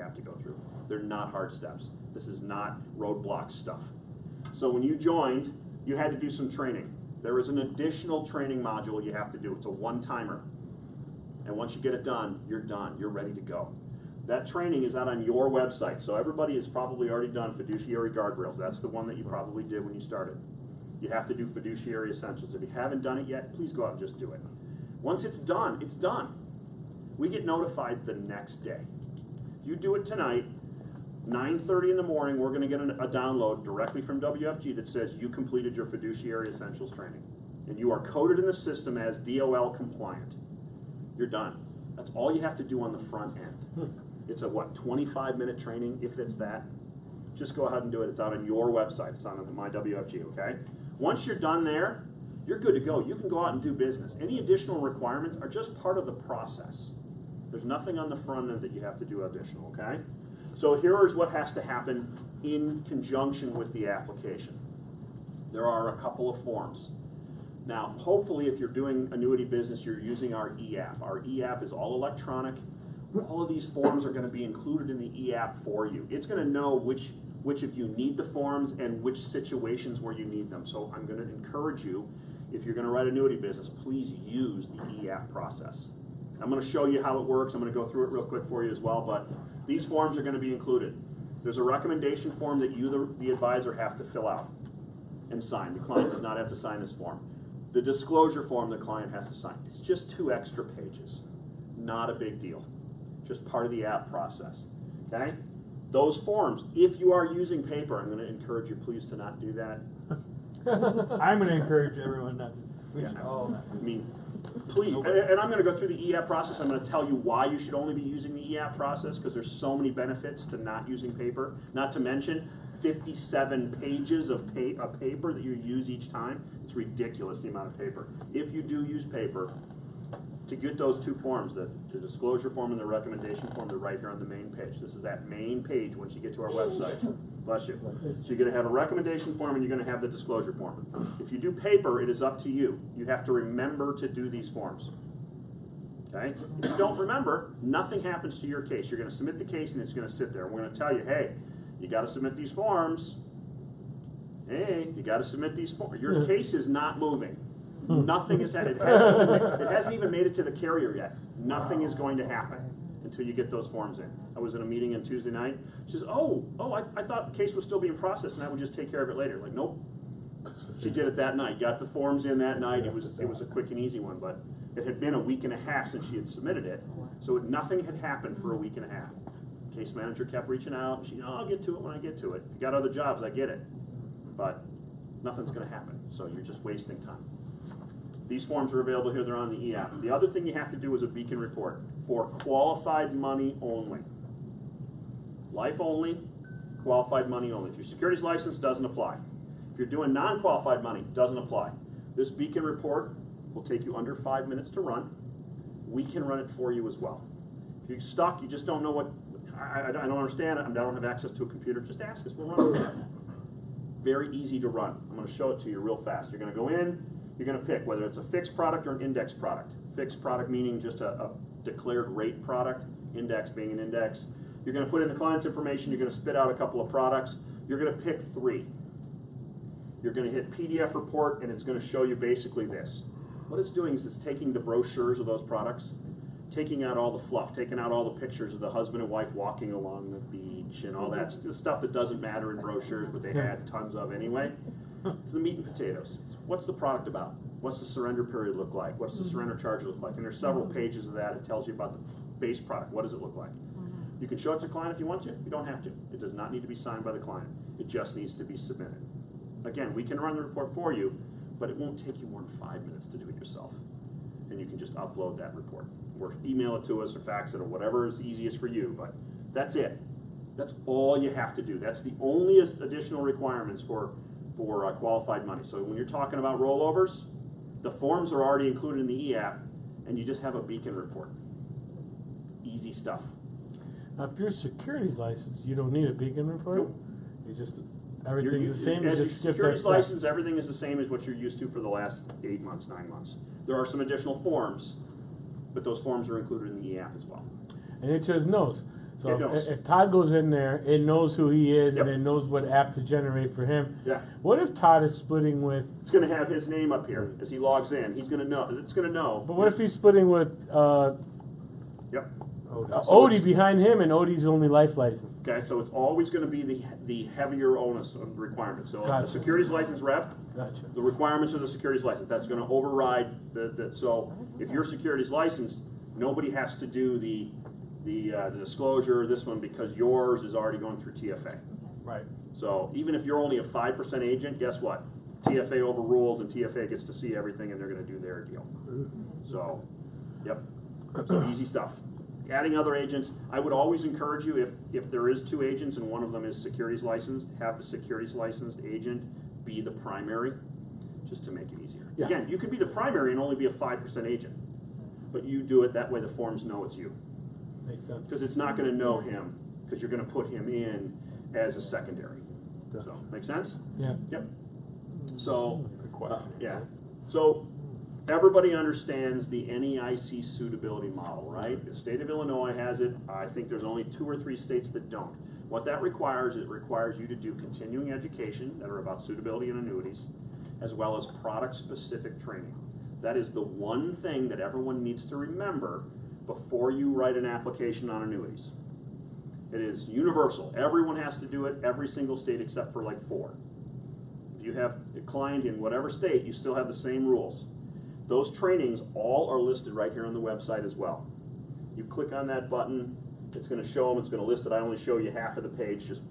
have to go through. They're not hard steps. This is not roadblock stuff. So when you joined, you had to do some training. There is an additional training module you have to do. It's a one-timer. And once you get it done. You're ready to go. That training is out on your website. So everybody has probably already done fiduciary guardrails. That's the one that you probably did when you started. You have to do fiduciary essentials. If you haven't done it yet, please go out and just do it. Once it's done, it's done. We get notified the next day. If you do it tonight, 9:30 in the morning, we're going to get a download directly from WFG that says you completed your fiduciary essentials training. And you are coded in the system as DOL compliant. You're done. That's all you have to do on the front end. It's a, 25-minute training, if it's that. Just go ahead and do it. It's out on your website. It's on my WFG, okay? Once you're done there, you're good to go. You can go out and do business. Any additional requirements are just part of the process. There's nothing on the front end that you have to do additional, okay? So here is what has to happen in conjunction with the application. There are a couple of forms. Now, hopefully, if you're doing annuity business, you're using our e-app. Our e-app is all electronic. All of these forms are going to be included in the e-app for you. It's going to know which of you need the forms and which situations where you need them. So I'm going to encourage you, if you're going to write annuity business, please use the e-app process. I'm going to show you how it works. I'm going to go through it real quick for you as well, but these forms are going to be included. There's a recommendation form that you, the advisor, have to fill out and sign. The client does not have to sign this form. The disclosure form the client has to sign. It's just 2 extra pages. Not a big deal. Just part of the app process. Okay? Those forms, if you are using paper, I'm going to encourage you please to not do that. I'm going to encourage everyone not to. Yeah, I mean, please, and I'm going to go through the e-app process. I'm going to tell you why you should only be using the e-app process, because there's so many benefits to not using paper. Not to mention 57 pages of paper that you use each time. It's ridiculous, the amount of paper. If you do use paper, to get those 2 forms, the disclosure form and the recommendation form, they're right here on the main page. This is that main page once you get to our website. Bless you. So you're going to have a recommendation form and you're going to have the disclosure form. If you do paper, it is up to you. You have to remember to do these forms. Okay? If you don't remember, nothing happens to your case. You're going to submit the case and it's going to sit there. We're going to tell you, hey, you got to submit these forms. Hey, you got to submit these forms. Your case is not moving. Nothing is it hasn't even made it to the carrier yet. Nothing is going to happen until you get those forms in. I was in a meeting on Tuesday night. She says, I thought the case was still being processed and I would just take care of it later. Like, nope. She did it that night. Got the forms in that night. It was a quick and easy one, but it had been a week and a half since she had submitted it, so nothing had happened for a week and a half. Case manager kept reaching out. She, I'll get to it when I get to it. If you got other jobs, I get it, but nothing's going to happen. So you're just wasting time. These forms are available here. They're on the e-app. The other thing you have to do is a beacon report for qualified money only. Life only, qualified money only. If your securities license, doesn't apply. If you're doing non-qualified money, doesn't apply. This beacon report will take you under 5 minutes to run. We can run it for you as well. If you're stuck, you just don't know what, I don't understand it, I don't have access to a computer, just ask us. We'll run it. Very easy to run. I'm going to show it to you real fast. You're going to go in. You're going to pick whether it's a fixed product or an index product. Fixed product meaning just a declared rate product, index being an index. You're going to put in the client's information, you're going to spit out a couple of products. You're going to pick 3. You're going to hit PDF report and it's going to show you basically this. What it's doing is it's taking the brochures of those products, taking out all the fluff, taking out all the pictures of the husband and wife walking along the beach and all that stuff that doesn't matter in brochures, but they had tons of anyway. It's the meat and potatoes. What's the product about? What's the surrender period look like? What's the surrender charge look like? And there's several pages of that. It tells you about the base product. What does it look like? You can show it to the client if you want to. You don't have to. It does not need to be signed by the client. It just needs to be submitted. Again, we can run the report for you, but it won't take you more than 5 minutes to do it yourself. And you can just upload that report. Or email it to us or fax it or whatever is easiest for you. But that's it. That's all you have to do. That's the only additional requirements for qualified money. So when you're talking about rollovers, the forms are already included in the e-app, and you just have a beacon report. Easy stuff. Now, if you're a securities license, you don't need a beacon report? Nope. You just, everything's the same, you as just a skip that securities step. license, everything is the same as what you're used to for the last 8 months, 9 months. There are some additional forms, but those forms are included in the e-app as well. And it just knows. So It knows. if Todd goes in there, it knows who he is, Yep. and it knows what app to generate for him. Yeah. What if Todd is splitting with? It's going to have his name up here as he logs in. He's going to know. It's going to know. But what if he's splitting with Yep. Odie behind him, and Odie's only life license? Okay, so it's always going to be the heavier onus of requirement. So Gotcha. the securities license rep, Gotcha. the requirements of the securities license, that's going to override so if your securities license, nobody has to do the disclosure, this one, because yours is already going through TFA. Right. So even if you're only a 5% agent, guess what? TFA overrules and TFA gets to see everything and they're going to do their deal. So, yep. So easy stuff. Adding other agents, I would always encourage you, if there is 2 agents and one of them is securities licensed, have the securities licensed agent be the primary, just to make it easier. Yeah. Again, you could be the primary and only be a 5% agent, but you do it that way the forms know it's you. Makes sense. Because it's not going to know him, because you're going to put him in as a secondary. So, make sense? Yeah. Yep. So, yeah. So, everybody understands the NEIC suitability model, right? The state of Illinois has it. I think there's only 2 or 3 states that don't. What that requires, it requires you to do continuing education that are about suitability and annuities, as well as product-specific training. That is the one thing that everyone needs to remember before you write an application on annuities. It is universal. Everyone has to do it, every single state except for like 4. If you have a client in whatever state, you still have the same rules. Those trainings all are listed right here on the website as well. You click on that button, it's going to show them, it's going to list it. I only show you half of the page just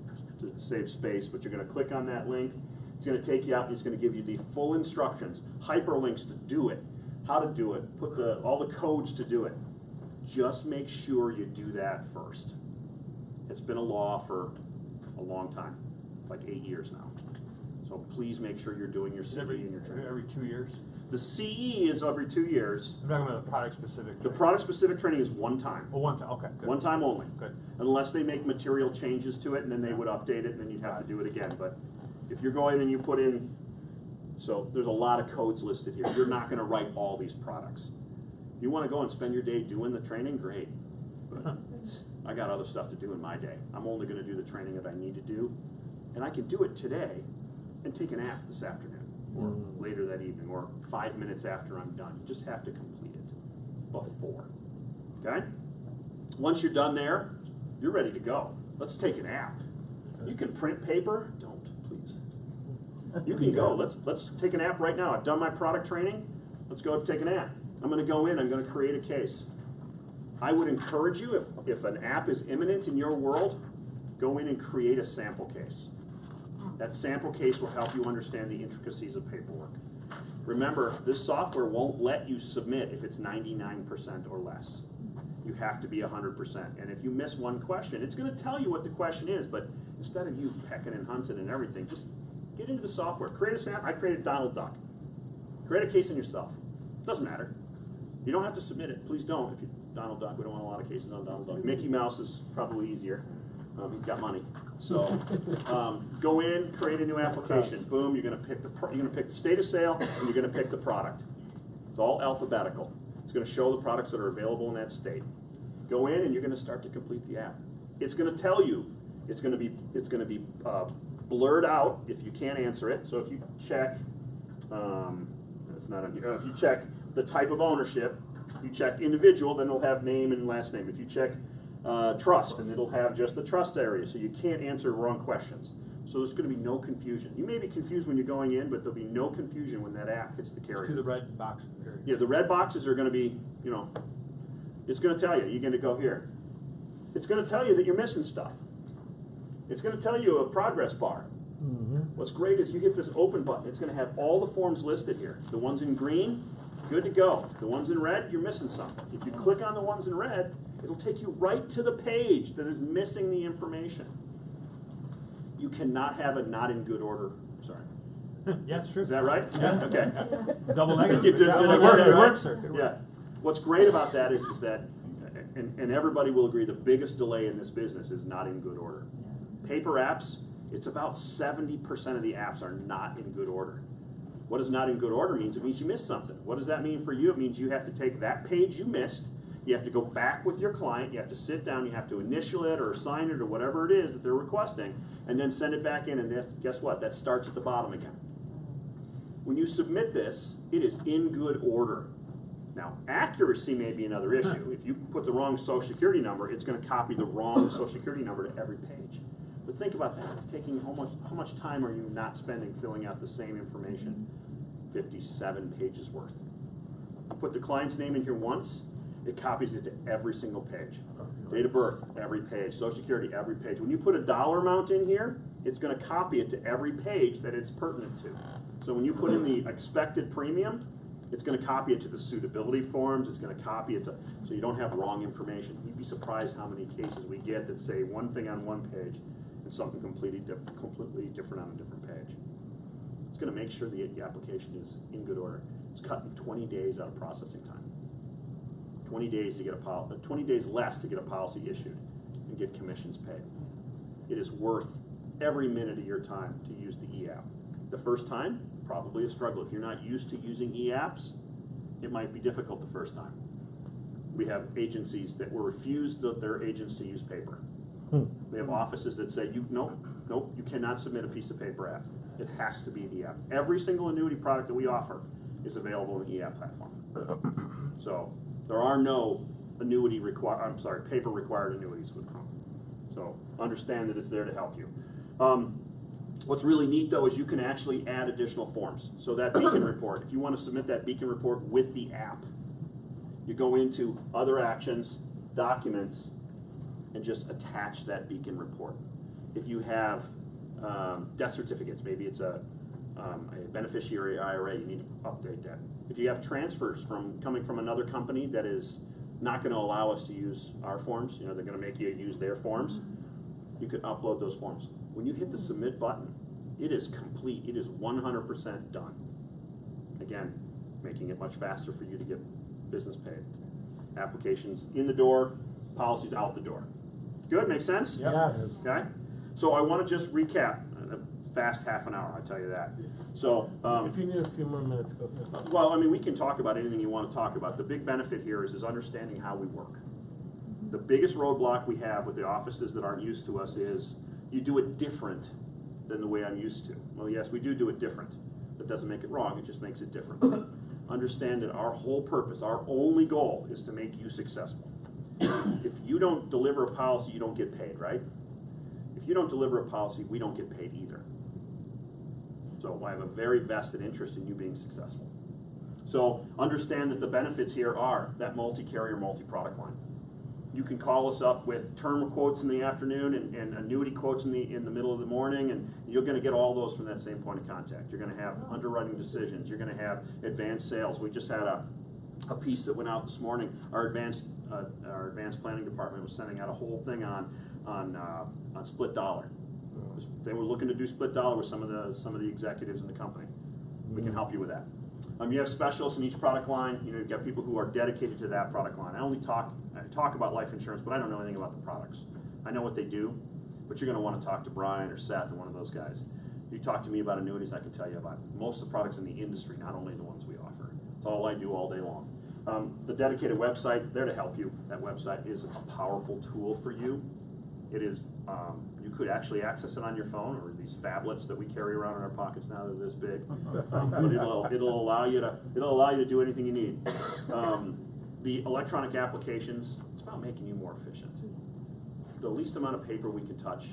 to save space, but you're going to click on that link. It's going to take you out and it's going to give you the full instructions, hyperlinks to do it, how to do it, put all the codes to do it. Just make sure you do that first. It's been a law for a long time, like 8 years now. So please make sure you're doing your CE and your training. Every 2 years? The CE is every 2 years. I'm talking about the product-specific. The product-specific training is one time. Oh, one time, okay, good. One time only. Good. Unless they make material changes to it, and then they would update it, and then you'd have to do it again. But if you're going and you put in, so there's a lot of codes listed here. You're not going to write all these products. You want to go and spend your day doing the training? Great. But I got other stuff to do in my day. I'm only going to do the training that I need to do. And I can do it today and take a nap this afternoon or later that evening or 5 minutes after I'm done. You just have to complete it before. Okay? Once you're done there, you're ready to go. Let's take a nap. You can print paper. Don't, please. You can go. Let's take a nap right now. I've done my product training. Let's go take a nap. I'm going to go in. I'm going to create a case. I would encourage you, if an app is imminent in your world, go in and create a sample case. That sample case will help you understand the intricacies of paperwork. Remember, this software won't let you submit if it's 99% or less. You have to be 100%. And if you miss one question, it's going to tell you what the question is, but instead of you pecking and hunting and everything, just get into the software. Create a sample. I created Donald Duck. Create a case in yourself. Doesn't matter. You don't have to submit it. Please don't. If you Donald Duck, we don't want a lot of cases on Donald Duck. Mickey Mouse is probably easier. He's got money. So go in, create a new application. Boom, you're going to pick the state of sale, and you're going to pick the product. It's all alphabetical. It's going to show the products that are available in that state. Go in, and you're going to start to complete the app. It's going to tell you. It's going to be blurred out if you can't answer it. So if you check, it's not on here. If you check the type of ownership, you check individual, then it'll have name and last name. If you check trust, and it'll have just the trust area, so you can't answer wrong questions. So there's going to be no confusion. You may be confused when you're going in, but there'll be no confusion when that app hits the carrier. To the red box area. Yeah, the red boxes are going to be, it's going to tell you, you're going to go here. It's going to tell you that you're missing stuff. It's going to tell you a progress bar. What's great is you hit this open button. It's going to have all the forms listed here. The ones in green, good to go. The ones in red, you're missing something. If you click on the ones in red, it'll take you right to the page that is missing the information. You cannot have it not in good order. Sorry. Yeah, that's true. Is that right? Yeah. Okay. Double negative. Did I It work? works. Yeah. What's great about that is that, and everybody will agree, the biggest delay in this business is not in good order. Paper apps, it's about 70% of the apps are not in good order. What does not in good order means? It means you missed something. What does that mean for you? It means you have to take that page you missed, You have to go back with your client, you have to sit down, you have to initial it or sign it or whatever it is that they're requesting, and then send it back in, and guess what? That starts at the bottom again. When you submit this, it is in good order. Now, accuracy may be another issue. If you put the wrong social security number, it's going to copy the wrong social security number to every page. But think about that. It's taking how much time are you not spending filling out the same information? 57 pages worth. You put the client's name in here once, it copies it to every single page. Date of birth, every page. Social security, every page. When you put a dollar amount in here, it's going to copy it to every page that it's pertinent to. So when you put in the expected premium, it's going to copy it to the suitability forms, it's going to copy it to, so you don't have wrong information. You'd be surprised how many cases we get that say one thing on one page and something completely different on a different page. It's going to make sure the application is in good order. It's cutting 20 days out of processing time. 20 days to get 20 days less to get a policy issued and get commissions paid. It is worth every minute of your time to use the e-app. The first time, probably a struggle. If you're not used to using e-apps, it might be difficult the first time. We have agencies that were refused their agents to use paper. We have offices that say, nope, you cannot submit a piece of paper app. It has to be the app. Every single annuity product that we offer is available in the e-app platform. So there are no paper required annuities with Crump. So understand that it's there to help you. What's really neat though is you can actually add additional forms. So that beacon report, if you want to submit that beacon report with the app, you go into other actions, documents, and just attach that beacon report. If you have death certificates, maybe it's a beneficiary IRA, you need to update that. If you have transfers coming from another company that is not going to allow us to use our forms, they're going to make you use their forms, you can upload those forms. When you hit the submit button, it is complete. It is 100% done. Again, making it much faster for you to get business paid. Applications in the door, policies out the door. Good, makes sense? Yep. Yes. Okay? So I want to just recap. A fast half an hour, I tell you that. So, if you need a few more minutes, go ahead. well, I mean, we can talk about anything you want to talk about. The big benefit here is understanding how we work. The biggest roadblock we have with the offices that aren't used to us is you do it different than the way I'm used to. Well, yes, we do it different. That doesn't make it wrong, it just makes it different. Understand that our whole purpose, our only goal is to make you successful. If you don't deliver a policy, you don't get paid, right? If you don't deliver a policy, we don't get paid either. So I have a very vested interest in you being successful. So understand that the benefits here are that multi-carrier, multi-product line. You can call us up with term quotes in the afternoon and annuity quotes in the middle of the morning, and you're going to get all those from that same point of contact. You're going to have underwriting decisions. You're going to have advanced sales. We just had a piece that went out this morning. Our advanced planning department was sending out a whole thing on split dollar. They were looking to do split dollar with some of the executives in the company. We can help you with that. You have specialists in each product line. You've got people who are dedicated to that product line. I talk about life insurance, but I don't know anything about the products. I know what they do, but you're going to want to talk to Brian or Seth or one of those guys. You talk to me about annuities, I can tell you about most of the products in the industry, not only the ones we offer. It's all I do all day long. The dedicated website, there to help you. That website is a powerful tool for you. It is, you could actually access it on your phone or these phablets that we carry around in our pockets now that are this big. But it'll allow you to do anything you need. The electronic applications, it's about making you more efficient. The least amount of paper we can touch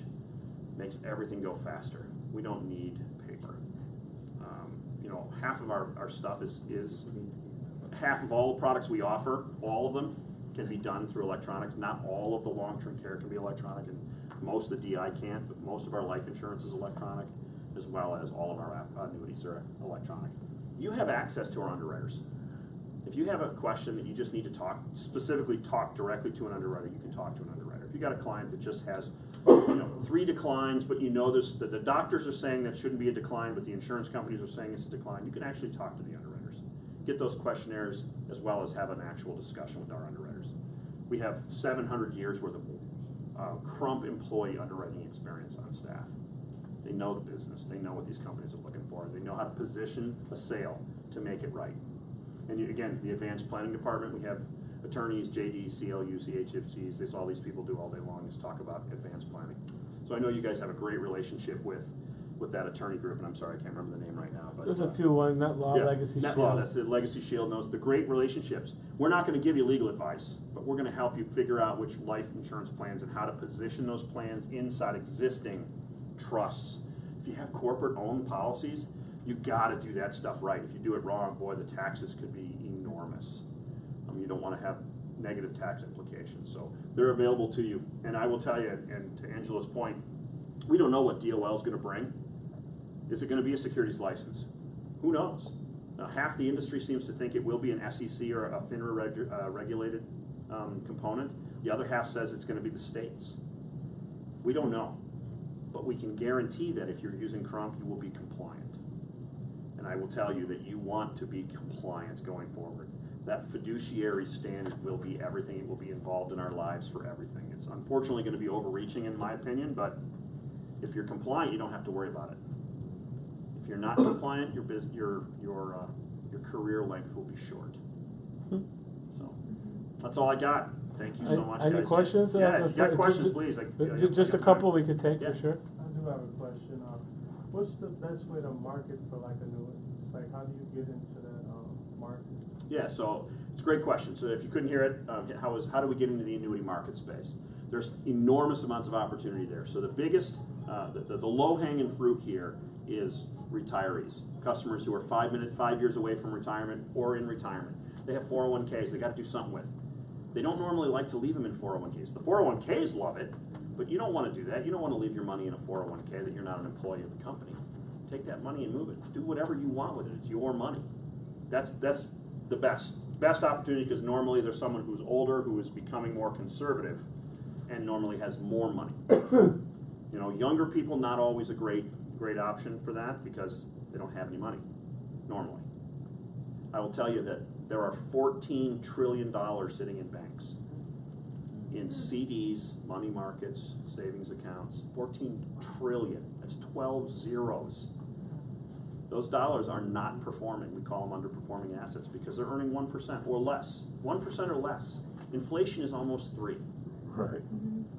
makes everything go faster. We don't need paper. Half of our stuff is half of all the products we offer, all of them can be done through electronic. Not all of the long-term care can be electronic, and most of the DI can't, but most of our life insurance is electronic, as well as all of our annuities are electronic. You have access to our underwriters. If you have a question that you just need to specifically talk directly to an underwriter, you can talk to an underwriter. If you got a client that just has 3 declines, but the doctors are saying that shouldn't be a decline, but the insurance companies are saying it's a decline, you can actually talk to the underwriters. Get those questionnaires as well as have an actual discussion with our underwriters. We have 700 years worth of Crump employee underwriting experience on staff. They know the business. They know what these companies are looking for. They know how to position a sale to make it right. And again, the advanced planning department, we have attorneys, JDs, CLUs, CHFCs, this all these people do all day long is talk about advanced planning. So I know you guys have a great relationship with that attorney group, and I'm sorry, I can't remember the name right now. But There's a few, Net Law, yeah, Legacy Net Shield. Law, that's the Legacy Shield, knows the great relationships. We're not gonna give you legal advice, but we're gonna help you figure out which life insurance plans and how to position those plans inside existing trusts. If you have corporate-owned policies, you gotta do that stuff right. If you do it wrong, boy, the taxes could be enormous. You don't wanna have negative tax implications. So they're available to you. And I will tell you, and to Angela's point, we don't know what DOL is gonna bring. Is it gonna be a securities license? Who knows? Now, half the industry seems to think it will be an SEC or a FINRA regulated component. The other half says it's gonna be the states. We don't know. But we can guarantee that if you're using Crump, you will be compliant. And I will tell you that you want to be compliant going forward. That fiduciary standard will be everything. It will be involved in our lives for everything. It's unfortunately going to be overreaching in my opinion, but if you're compliant, you don't have to worry about it. If you're not compliant, your career length will be short. So that's all I got. Thank you so much. Any guys. questions? Yeah, if you got questions, please. Just a couple we could take Yeah. for sure. I do have a question. What's the best way to market for like annuities? Like, how do you get into that market? Yeah, so it's a great question. So if you couldn't hear it, how do we get into the annuity market space? There's enormous amounts of opportunity there. So the biggest, the low-hanging fruit here is retirees, customers who are 5 years away from retirement or in retirement. They have 401ks they got to do something with. They don't normally like to leave them in 401ks. The 401ks love it, but you don't want to do that. You don't want to leave your money in a 401k that you're not an employee of the company. Take that money and move it. Do whatever you want with it. It's your money. That's the best opportunity, because normally there's someone who's older who is becoming more conservative and normally has more money. You know, younger people, not always a great option for that because they don't have any money normally. I will tell you that there are $14 trillion sitting in banks, in CDs, money markets, savings accounts. 14 trillion. That's 12 zeros. Those dollars are not performing. We call them underperforming assets because they're earning 1% or less. 1% or less. Inflation is almost 3%. Right.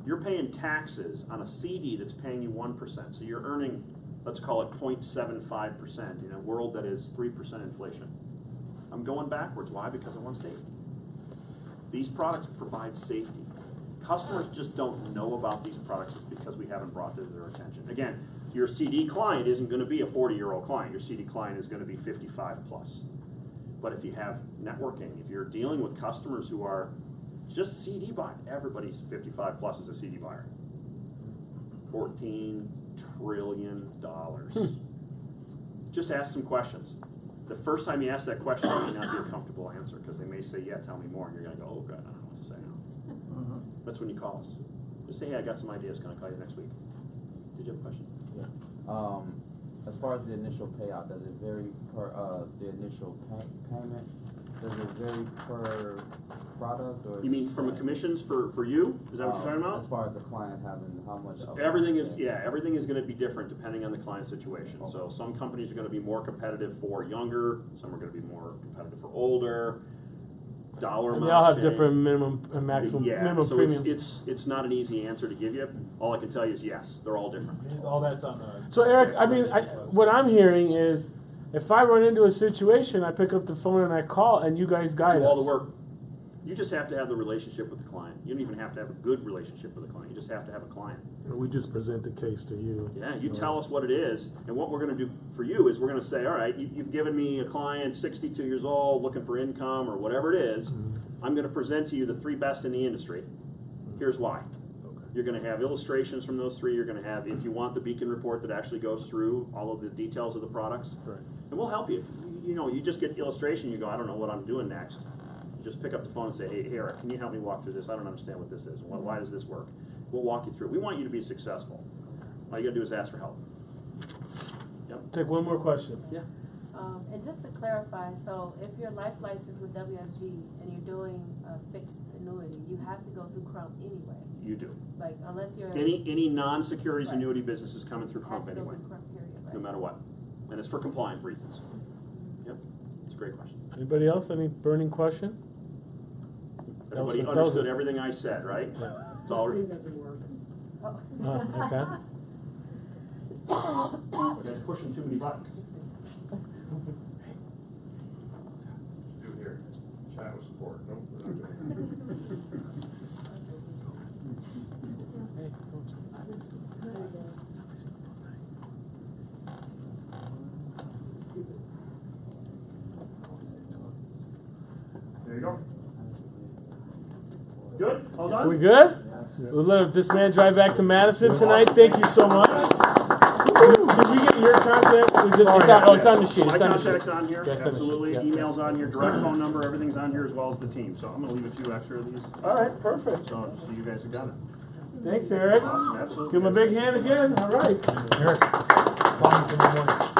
You're paying taxes on a CD that's paying you 1%. So you're earning, let's call it 0.75% in a world that is 3% inflation. I'm going backwards. Why? Because I want safety. These products provide safety. Customers just don't know about these products just because we haven't brought it to their attention. Again, your CD client isn't going to be a 40-year-old client. Your CD client is going to be 55 plus. But if you have networking, if you're dealing with customers who are just CD buying, everybody's 55 plus is a CD buyer. $14 trillion. Just ask some questions. The first time you ask that question, it may not be a comfortable answer because they may say, yeah, tell me more. And you're going to go, oh, God, I don't know what to say now. That's when you call us. Just say, hey, I got some ideas. Can I call you next week? Did you have a question? Yeah. As far as the initial payout, does it vary per the initial payment? Does it vary per product, or You mean from a commissions for you? Is that what you're talking about? As far as the client having how much? Everything is everything is going to be different depending on the client situation. Okay. So some companies are going to be more competitive for younger. Some are going to be more competitive for older. Dollar And amounts they all have change. different minimum and maximum minimum so premiums. it's not an easy answer to give you. All I can tell you is yes, they're all different. All that's on the. So Eric, I mean, what I'm hearing is, if I run into a situation, I pick up the phone and I call, and you guys guide Do us. all the work. You just have to have the relationship with the client. You don't even have to have a good relationship with the client. You just have to have a client. We just present the case to you. Yeah, you tell us what it is, and what we're going to do for you is we're going to say, all right, you've given me a client, 62 years old, looking for income or whatever it is. I'm going to present to you the 3 best in the industry. Here's why. You're going to have illustrations from those 3. You're going to have, if you want, the Beacon report that actually goes through all of the details of the products. Right. And we'll help you. If you just get the illustration, you go, I don't know what I'm doing next. You just pick up the phone and say, hey, Eric, can you help me walk through this? I don't understand what this is. Why does this work? We'll walk you through. We want you to be successful. All you got to do is ask for help. Yep. Take one more question. Yeah. And just to clarify, so if you're life licensed with WFG and you're doing a fixed annuity, you have to go through Crump anyway. You do. Like, unless you're Any non-securities Right. annuity business is coming through Crump has to go anyway, through Crump period, right? no matter what. And it's for compliance reasons. Yep. It's a great question. Anybody else? Any burning question? Everybody those understood are- everything I said, right? It's all. Okay. It's pushing too many buttons. Do here, chat with support, no, we're not doing it. There you go. Good? All done? We good? We'll let this man drive back to Madison tonight. Thank you so much. Did we get your contact? It's on the sheet. My It's on the contact's sheet. on here, Yeah, it's on the sheet. absolutely. Yeah. Email's on here, direct phone number, everything's on here as well as the team. So I'm gonna leave a few extra of these, All right, perfect. so you guys have got it. Thanks, Eric. Awesome, absolutely. Give him a big hand again. All right. Eric, call me tomorrow morning.